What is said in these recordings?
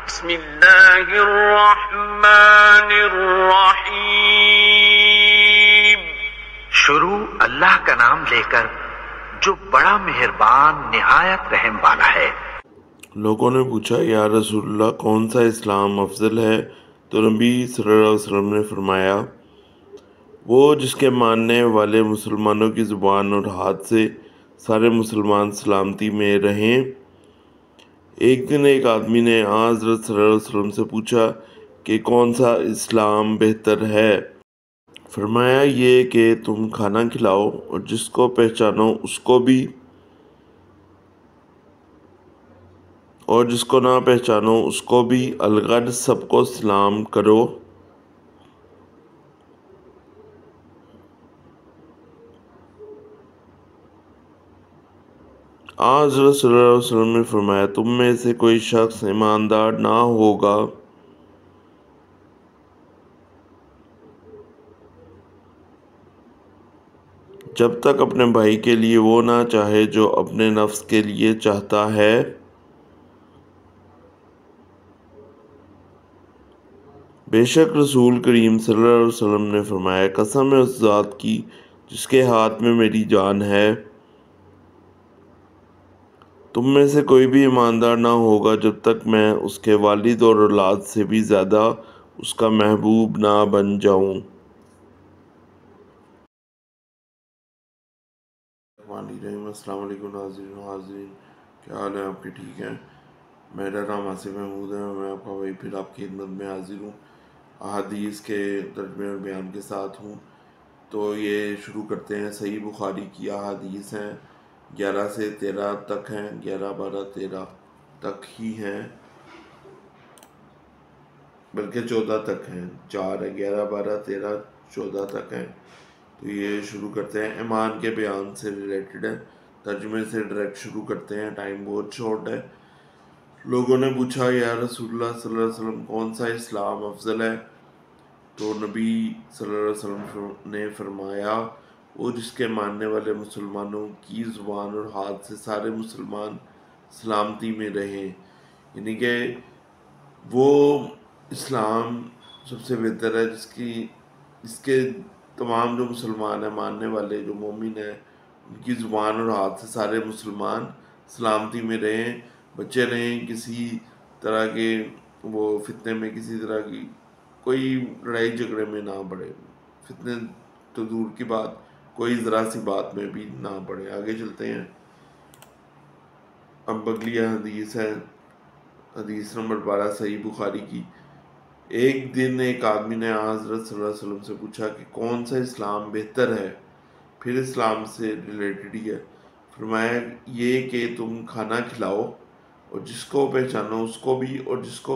بسم اللہ الرحمن الرحیم۔ شروع اللہ کا نام لے کر جو بڑا مہربان نہایت رحم والا ہے۔ لوگوں نے پوچھا یا رسول اللہ کون سا اسلام افضل ہے؟ تو نبی صلی اللہ علیہ وسلم نے فرمایا وہ جس کے ماننے والے مسلمانوں کی زبان اور ہاتھ سے سارے مسلمان سلامتی میں رہیں۔ ایک دن ایک آدمی نے حضرت صلی اللہ علیہ وسلم سے پوچھا کہ کون سا اسلام بہتر ہے؟ فرمایا یہ کہ تم کھانا کھلاؤ اور جس کو پہچانو اس کو بھی اور جس کو نہ پہچانو اس کو بھی، الغرض سب کو سلام کرو۔ حضرت صلی اللہ علیہ وسلم نے فرمایا تم میں سے کوئی شخص ایماندار نہ ہوگا جب تک اپنے بھائی کے لیے وہ نہ چاہے جو اپنے نفس کے لیے چاہتا ہے۔ بے شک رسول کریم صلی اللہ علیہ وسلم نے فرمایا قسم ہے اس ذات کی جس کے ہاتھ میں میری جان ہے، تم میں سے کوئی بھی ایماندار نہ ہوگا جب تک میں اس کے والد اور اولاد سے بھی زیادہ اس کا محبوب نہ بن جاؤں۔ السلام علیکم ناظرین و حاضرین، کیا حال ہے آپ کے؟ ٹھیک ہیں؟ میرا نام آصف محمود ہے اور میں آپ کا بھائی پھر آپ کی خدمت میں حاضر ہوں، احادیث کے ترجمے اور بیان کے ساتھ ہوں۔ تو یہ شروع کرتے ہیں۔ صحیح بخاری کی احادیث ہیں، 11 سے 13 تک ہیں، 11، 12، 13 تک ہی ہیں، بلکہ 14 تک ہیں، 4 ہے، 11، 12، 13، 14 تک ہیں۔ تو یہ شروع کرتے ہیں، ایمان کے بیان سے ریلیٹڈ ہے، ترجمے سے ڈائریکٹ شروع کرتے ہیں، ٹائم بہت شارٹ ہے۔ لوگوں نے پوچھا یا رسول اللہ صلی اللہ علیہ وسلم کون سا اسلام افضل ہے؟ تو نبی صلی اللہ علیہ وسلم نے فرمایا وہ جس کے ماننے والے مسلمانوں کی زبان اور ہاتھ سے سارے مسلمان سلامتی میں رہیں، یعنی کہ وہ اسلام سب سے بہتر ہے جس کے تمام جو مسلمان ہیں، ماننے والے جو مومن ہیں، ان کی زبان اور ہاتھ سے سارے مسلمان سلامتی میں رہیں، بچے رہیں، کسی طرح کے وہ فتنے میں، کسی طرح کی کوئی لڑائی جھگڑے میں نہ پڑے، فتنے تو دور کی بات، کوئی ذرا سی بات میں بھی نہ پڑے۔ آگے چلتے ہیں۔ اب اگلی حدیث ہے، حدیث نمبر 12 صحیح بخاری کی۔ ایک دن ایک آدمی نے حضرت صلی اللہ علیہ وسلم سے پوچھا کہ کون سا اسلام بہتر ہے؟ پھر اسلام سے ریلیٹڈ ہی ہے۔ فرمایا یہ کہ تم کھانا کھلاؤ اور جس کو پہچانو اس کو بھی اور جس کو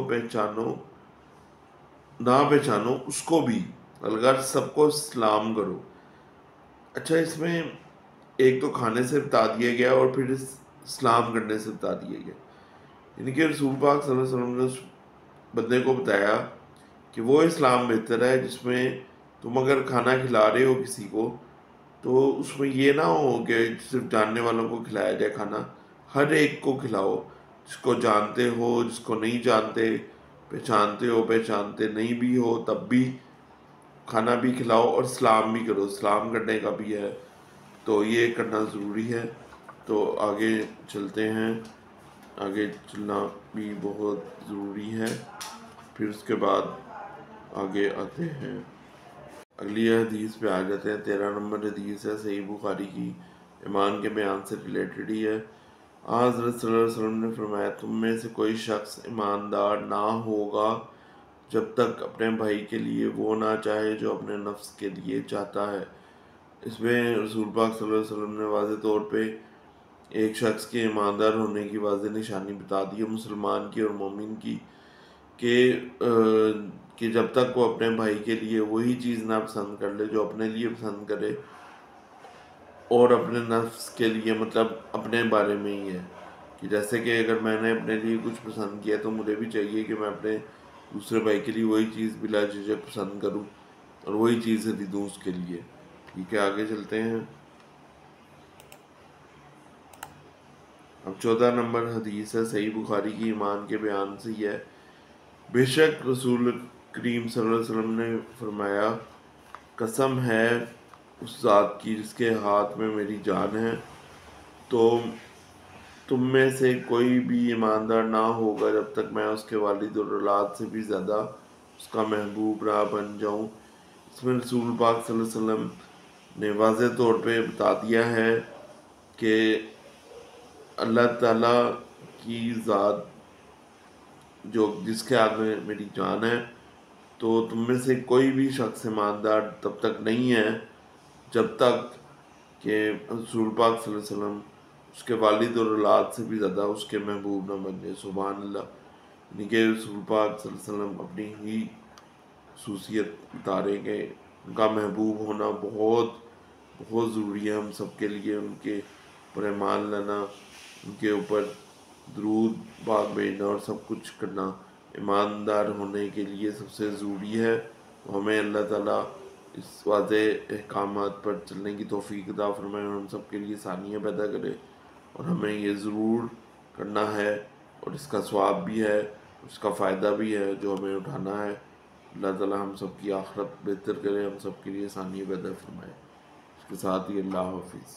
نہ پہچانو اس کو بھی، الغرض سب کو سلام کرو۔ اچھا، اس میں ایک تو کھانے سے بتا دیا گیا اور پھر سلام کرنے سے بتا دیا گیا، یعنی کہ رسول پاک صلی اللہ علیہ وسلم نے اس بندے کو بتایا کہ وہ اسلام بہتر ہے جس میں تم اگر کھانا کھلا رہے ہو کسی کو تو اس میں یہ نہ ہو کہ صرف جاننے والوں کو کھلایا جائے کھانا، ہر ایک کو کھلاؤ، جس کو جانتے ہو، جس کو نہیں جانتے، پہچانتے ہو، پہچانتے نہیں بھی ہو، تب بھی کھانا بھی کھلاؤ اور سلام بھی کرو، سلام کرنے کا بھی ہے، تو یہ کرنا ضروری ہے۔ تو آگے چلتے ہیں، آگے چلنا بھی بہت ضروری ہے۔ پھر اس کے بعد آگے آتے ہیں، اگلی حدیث پہ آ جاتے ہیں۔ 13 نمبر حدیث ہے، صحیح بخاری کی، ایمان کے بیان سے ریلیٹڈ ہی ہے۔ حضرت صلی اللہ علیہ وسلم نے فرمایا تم میں سے کوئی شخص ایماندار نہ ہوگا جب تک اپنے بھائی کے لیے وہ نہ چاہے جو اپنے نفس کے لیے چاہتا ہے۔ اس میں رسول پاک صلی اللہ علیہ وسلم نے واضح طور پہ ایک شخص کے ایماندار ہونے کی واضح نشانی بتا دی ہے، مسلمان کی اور مومن کی، کہ جب تک وہ اپنے بھائی کے لیے وہی چیز نہ پسند کر لے جو اپنے لیے پسند کرے، اور اپنے نفس کے لیے مطلب اپنے بارے میں ہی ہے، کہ جیسے کہ اگر میں نے اپنے لیے کچھ پسند کیا تو مجھے بھی چاہیے کہ میں اپنے دوسرے بھائی کے لیے وہی چیز بلا جھجک پسند کروں اور وہی چیز خریدوں اس کے لیے۔ ٹھیک ہے، آگے چلتے ہیں۔ اب 14 نمبر حدیث ہے، صحیح بخاری کی، ایمان کے بیان سے ہی ہے۔ بے شک رسول کریم صلی اللہ علیہ وسلم نے فرمایا قسم ہے اس ذات کی جس کے ہاتھ میں میری جان ہے، تو تم میں سے کوئی بھی ایماندار نہ ہوگا جب تک میں اس کے والد اور اولاد سے بھی زیادہ اس کا محبوب نہ بن جاؤں۔ اس میں رسول پاک صلی اللہ علیہ وسلم نے واضح طور پہ بتا دیا ہے کہ اللہ تعالیٰ کی ذات جو جس کے ہاتھ میں میری جان ہے، تو تم میں سے کوئی بھی شخص ایماندار تب تک نہیں ہے جب تک کہ رسول پاک صلی اللہ علیہ وسلم اس کے والد اور اولاد سے بھی زیادہ اس کے محبوب نہ بن جائے۔ سبحان اللہ، یعنی کہ رسول پاک صلی اللہ علیہ وسلم اپنی ہی خصوصیت بتا رہے کہ ان کا محبوب ہونا بہت بہت ضروری ہے ہم سب کے لیے، ان کے اوپر ایمان لانا، ان کے اوپر درود پاک بھیجنا اور سب کچھ کرنا ایماندار ہونے کے لیے سب سے ضروری ہے۔ ہمیں اللہ تعالیٰ اس واضح احکامات پر چلنے کی توفیق عطا فرمائے اور ہم سب کے لیے آسانیاں پیدا کرے، اور ہمیں یہ ضرور کرنا ہے اور اس کا ثواب بھی ہے، اس کا فائدہ بھی ہے جو ہمیں اٹھانا ہے۔ اللہ تعالیٰ ہم سب کی آخرت بہتر کرے، ہم سب کے لیے آسانیاں پیدا فرمائے۔ اس کے ساتھ ہی اللہ حافظ۔